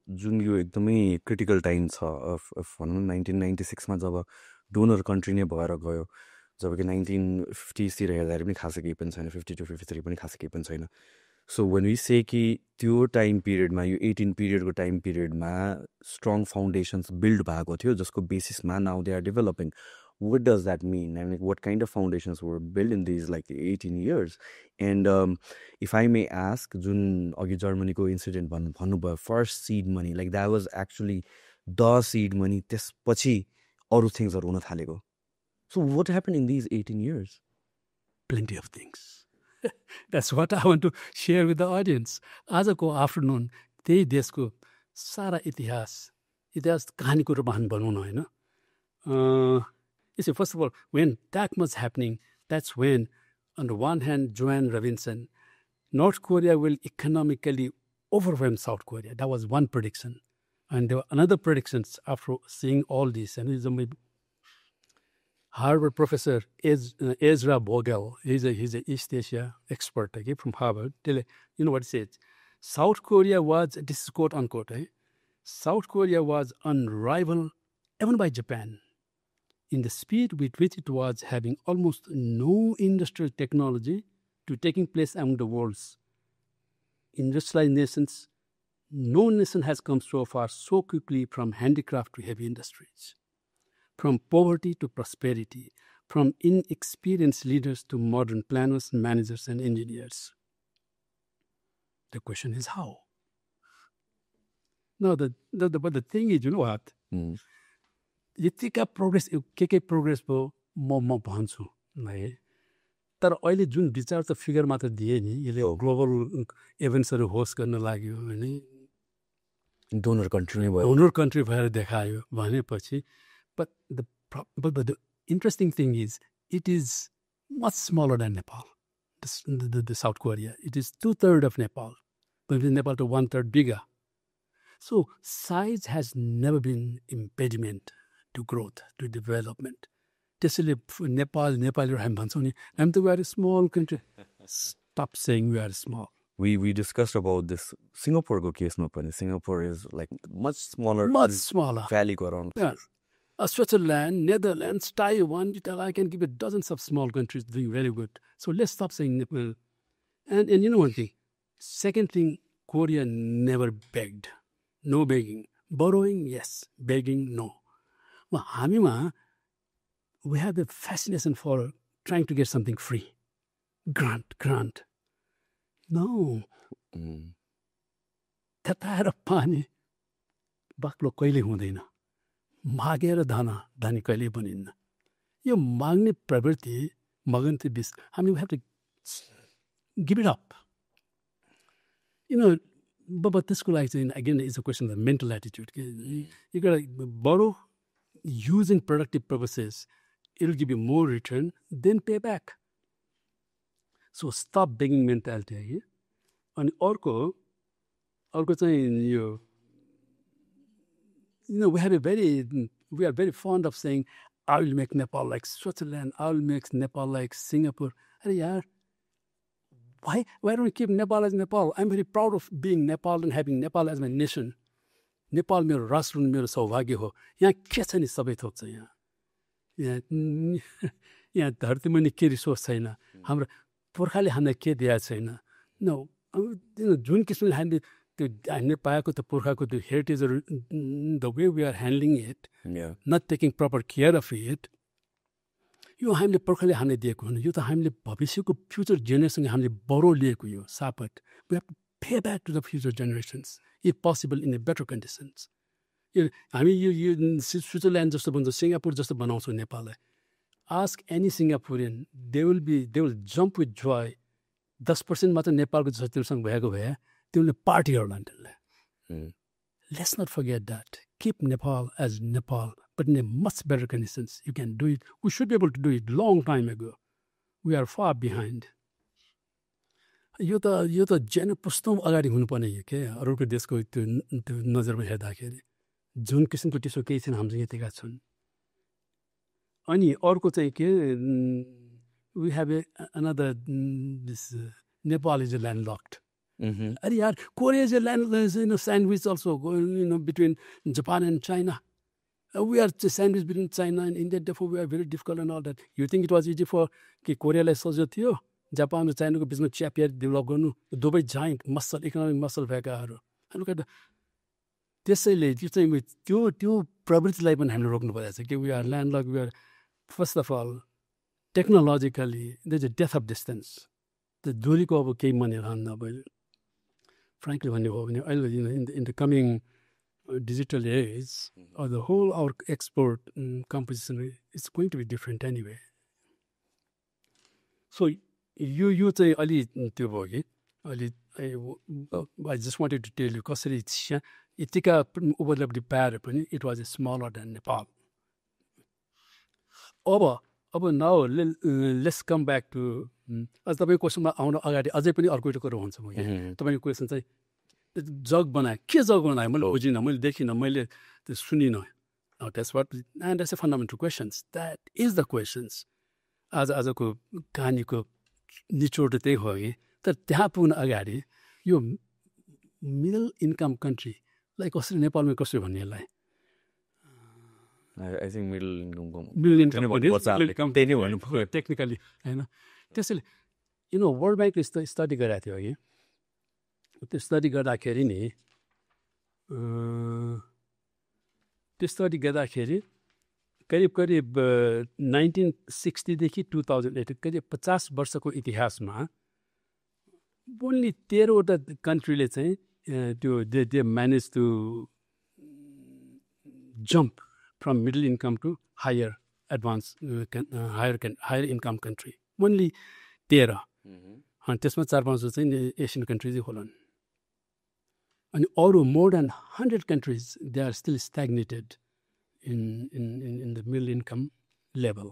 जुन यो एकदमै क्रिटिकल टाइम छ भनौँ न 1996मा जब डोनर कन्ट्री नै भएर गयो, जब कि 1950तिर हेर्दाखेरि पनि खासै केही पनि छैन, 52 to 53 पनि खासै केही पनि छैन. सो वेन वी से कि त्यो टाइम पिरियडमा, यो 18 पिरियडको टाइम पिरियडमा स्ट्रङ फाउन्डेसन्स बिल्ड भएको थियो जसको बेसिसमा now they are developing. What does that mean? I mean, what kind of foundations were built in these like 18 years? And if I may ask, Jun Agi Germany ko incident भन्नुभयो, first seed money, like that was actually the seed money. त्यसपछि अरू थिङ्सहरू हुन थालेको. So what happened in these 18 years? Plenty of things. That's what I want to share with the audience. आजको afternoon त्यही देशको सारा इतिहास कहानीको रूपमा हामी बनाउनु होइन. You see, first of all, when that was happening, that's when, on the one hand, Joanne Robinson, North Korea will economically overwhelm South Korea. That was one prediction. And there were another predictions after seeing all this. And he's a Harvard professor, Ezra Vogel. He's a East Asia expert from Harvard. You know what he said? South Korea was, this is quote unquote, South Korea was unrivaled even by Japan in the speed with which it was having almost no industrial technology to taking place among the world's industrialized nations. No nation has come so far so quickly from handicraft to heavy industries, from poverty to prosperity, from inexperienced leaders to modern planners, managers, and engineers. The question is how? No, but the thing is, you know what? यतिका progress के progress भयो म भन्छु है. तर अहिले जुन विचार त फिगर मात्र दिए नि, यसले ग्लोबल इभेन्ट्सहरू होस्ट गर्न लाग्यो भने डोनर कन्ट्री भएर देखायो भनेपछि but the interesting thing is it is much smaller than Nepal, the South Korea. It is 2/3 of Nepal, but Nepal to 1/3 bigger. So size has never been impediment to growth, to development. त्यसैले नेपालीहरू हामी भन्छौँ नि, हामी त we are a small country. Stop saying we are small. We discussed about this Singaporeको केसमा पनि. Singapore is like much smaller. Valley को around. Yeah. Switzerland, Netherlands, Taiwan, I can give you dozens of small countries doing very good. So let's stop saying Nepal. And you know one thing. Second thing, Korea never begged. No begging. Borrowing, yes. Begging, no. Well, हामीमा we have a fascination for trying to get something free. Grant. No. तताएर पानी बाक्लो कहिले हुँदैन. मागेर धनी कहिले बनिन्न. यो माग्ने प्रवृत्ति मगन्ती बिस हामी we have to give it up. You know, but त्यसको लागि चाहिँ again is a question of mental attitude. You gotta borrow using productive purposes. It will give you more return than pay back. So stop begging mentality. अनि अर्को चाहिँ यो, you know, we are very fond of saying, I will make Nepal like Switzerland, I will make Nepal like Singapore. Hey, yaar, why don't we keep Nepal as Nepal? I'm very proud of being Nepal and having Nepal as my nation. Nepal मेरो राष्ट्र मेरो सौभाग्य हो. यहाँ के छ नि सबै थोक छ यहाँ धरतीमा नि के रिसोर्स छैन. हाम्रो पुर्खाले हामीलाई के दिएको छैन. No, जुन किसिमले हामीले पाएको त पुर्खाको त्यो हेरिटेजहरू, the way we are handling it, not taking proper care of it, यो हामीले पुर्खाले हामीलाई दिएको हुनु. यो त हामीले भविष्यको फ्युचर जेनेरेसनले हामीले बरो लिएको यो सापट. We have to pay back to the future generations, if possible in a better conditions. हामी यो स्विट्जरल्यान्ड जस्तो भन्छ, सिङ्गापुर जस्तो बनाउँछौँ नेपाललाई. Ask any Singaporean, they will jump with joy. 10% मात्र नेपालको सचिवसँग भएको भए तिमीले पार्टी गर्ला त्यसलाई. Let's not forget that. Keep Nepal as Nepal, but in a much better conditions. You can do it. We should be able to do it long time ago. We are far behind. यो त जेन पुस्तौँ अगाडि हुनुपर्ने हो के अरूको देशको त्यो नजरमा हेर्दाखेरि जुन किसिमको त्यसो केही छैन हाम्रो यतिका छन्. अनि अर्को चाहिँ के, we have another this Nepal is landlocked. अरे यार, Korea is a land, sandwich also, between Japan and China. We are sandwich between China and India, therefore we are very difficult and all that. You think it was easy for Korea like सजिलो थियो Japan र चाइनाको बिचमा च्यापिएर develop गर्नु दुवै giant muscle economic muscle भएकाहरू त्यसैले त्यो प्रवृत्तिलाई पनि हामीले रोक्नु परेको छ कि we are landlock we are first of all technologically the is a death of distance त्यो दूरीको अब केही माने रहन्न अब फ्रेङ्कली भन्ने हो भने अहिले in the coming digital age or the whole our export composition is going to be different anyway. So you चाहिँ अलि त्यो भयो कि अलि I just wanted to tell you कसरी यतिका उपलब्धि पाएर पनि it was smaller than Nepal. अब now let's come back to अझ तपाईँको क्वेसनमा आउन अगाडि अझै पनि अर्को एउटा कुरो हुन्छ म तपाईँको क्वेसन चाहिँ जग बनाए के जग बनाए मैले बुझिनँ मैले देखिनँ मैले त्यो सुनिनँ that's what and that's a fundamental questions that is the questions आजको कहानीको निचोड त्यही हो कि तर त्यहाँ पुग्न अगाडि यो मिडल इन्कम कन्ट्रीलाई कसरी नेपालमा कसरी भन्ने यसलाई I think middle income technically होइन त्यसैले वर्ल्ड ब्याङ्कले स्टडी गरेको थियो कि त्यो स्टडी गर्दाखेरि नि त्यो स्टडी गर्दाखेरि करिब 1960देखि 2008 करिब 50 वर्षको इतिहासमा ओन्ली 13वटा कन्ट्रीले चाहिँ त्यो they manage to jump from middle income to higher advance higher income country only 13 अनि त्यसमा 4-5 चाहिँ एसियन कन्ट्रिजै होलान् अनि अरू more than 100 countries they are still stagnated in the middle income level.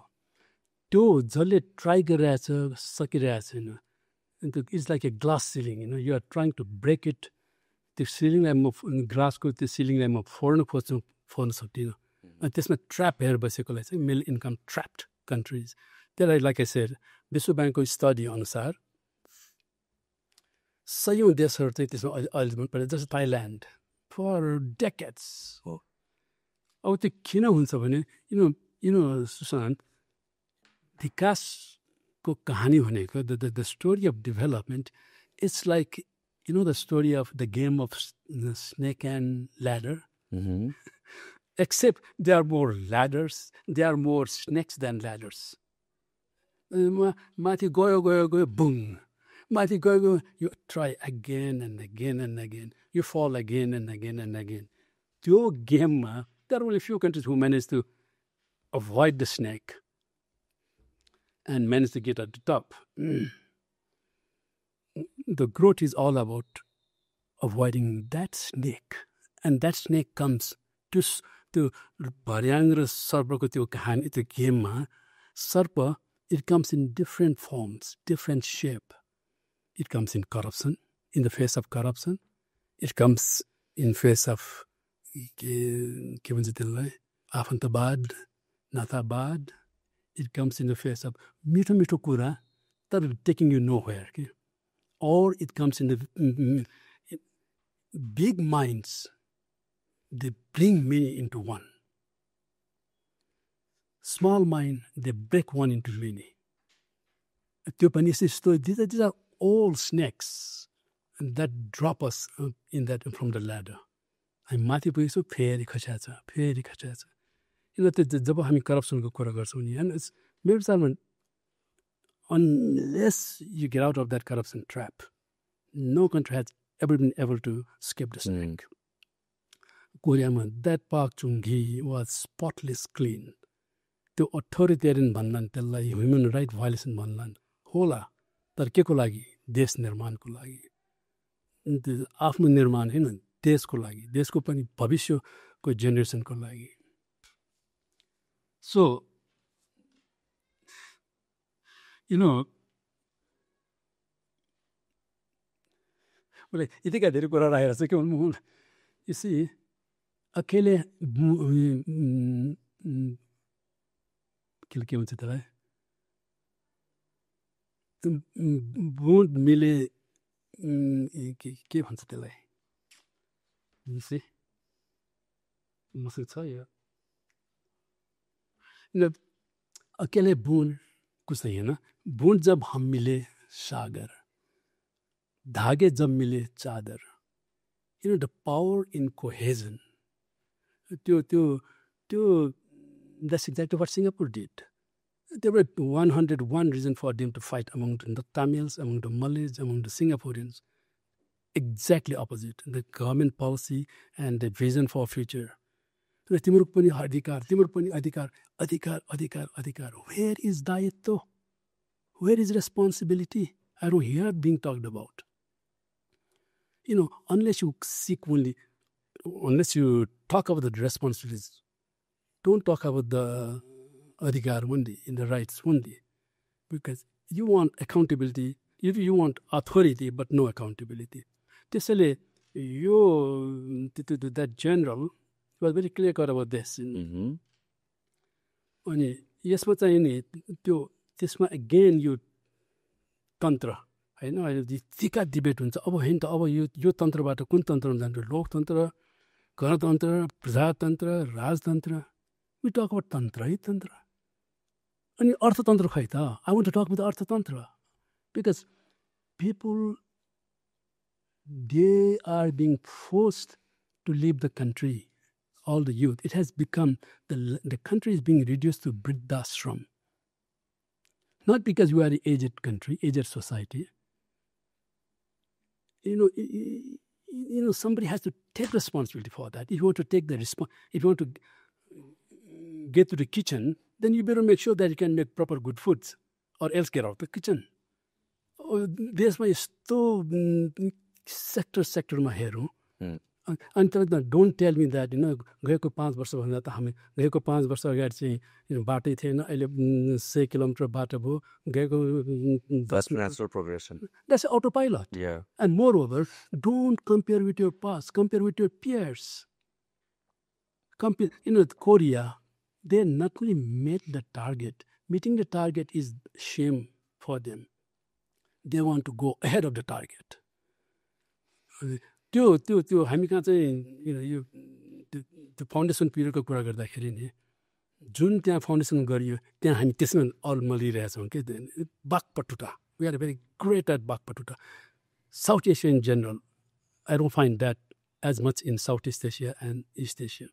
त्यो जसले ट्राई गरिरहेछ सकिरहेको छैन it's like a glass ceiling you are trying to break it त्यो सिलिङलाई म ग्लासको त्यो सिलिङलाई म फोड्न सक्दिनँ अनि त्यसमा ट्र्याप हेरेर बसेकोलाई चाहिँ मिडल इन्कम ट्र्याप्ड कन्ट्रिज त्यसलाई लाइक आई सेड विश्व ब्याङ्कको स्टडी अनुसार सयौँ देशहरू चाहिँ त्यसमा अहिले पनि पऱ्यो जस्तो थाइल्यान्ड फर डेकेड्स हो अब त्यो किन हुन्छ भने सुशान्त विकासको कहानी भनेको the story of development it's like the story of the game of snake and ladder except there are more ladders, there are more snakes than ladders. माथि गयो boom. माथि गयो you try again and again and again. You fall again and again and again. त्यो गेममा there are only few countries who manage to avoid the snake and manage to get at the top. The growth is all about avoiding that snake. And that snake comes to त्यो भर्याङ र सर्पको त्यो कहानी त्यो गेममा सर्प it comes in different forms different shape it comes in corruption in the face of corruption it comes in face of के भन्छ त्यसलाई आफन्तवाद नातावाद it comes in the face of मिठो मिठो कुरा तर टेकिङ यु नो वेयर कि और it comes in the big minds they bring many into one. Small mind, they break one into many. These are all snakes that drop us in that from the ladder. हामी माथि पुगेको फेरि खस्याछ जब हामी करप्सनको कुरा गर्छौँ नि होइन मेरो विचारमा unless you get out of that corruption trap, no country has ever been able to skip the snake. कोरियामा that Park Chung Hee was spotless clean त्यो अथोरिटेरियन भन्लान् त्यसलाई ह्युमन राइट भायोलेसन भन्लान् होला तर के को लागि देश निर्माणको लागि आफ्नो निर्माण होइन देशको लागि देशको पनि भविष्यको जेनेरेसनको लागि सो उसले यतिका धेरै कुरा राखेर चाहिँ के भन्नु यसै अकेले के भन्छ त्यसलाई बूंद मिले के भन्छ त्यसलाई मसँग छ यो अकेले बूंद कुछ नहीं है ना बूंद जब हम मिले सागर धागे जब मिले चादर the power in cohesion that's exactly what Singapore did. There were 101 reasons for them to fight among the Tamils, among the Malays, among the Singaporeans. Exactly opposite. The government policy and the vision for future. तिम्रो पनि अधिकार. Where is दायित्व? Where is responsibility? I don't hear it being talked about. Unless you talk about the responsibilities, don't talk about the adhikar only, in the rights only. Because you want accountability, you want authority, but no accountability. त्यसैले that general was very clear cut about this. अनि यसमा चाहिँ नि त्यसमा again यो तन्त्र हैन अहिले दिका डिबेट हुन्छ अब हैन त अब यो तन्त्रबाट कुन तन्त्रमा जान्छ लोकतन्त्र गणतन्त्र प्रजातन्त्र राजतन्त्र we talk about tantra अनि अर्थतन्त्र खै त I want to talk about अर्थतन्त्र because people they are being forced to leave the country, all the youth. It has become the country is being reduced to Vriddhashram. Not because we are an aged country, aged society. Somebody has to take responsibility for that. If you want to take the if you want to get to the kitchen, then you better make sure that you can make proper good foods, or else get out of the kitchen. There's my sector my hero. And don't tell me that गएको 5 वर्ष भन्दा त हामी गएको 5 वर्ष अगाडि चाहिँ बाटै थिएन अहिले 6 किलोमिटर बाटो भयो गएको that's natural progression. That's autopilot. Yeah. And moreover, don't compare with your past, compare with your peers. Compare, Korea, they not only met the target, meeting the target is shame for them. They want to go ahead of the target. त्यो हामी कहाँ चाहिँ यो त्यो foundation पिरियडको कुरा गर्दाखेरि नि जुन त्यहाँ फाउन्डेसन गरियो त्यहाँ हामी त्यसमा अल्मलिरहेछौँ के बाघपटुटा we are very great at बाघपटुटा South Asia in general I don't find that as much in South East Asia and East Asia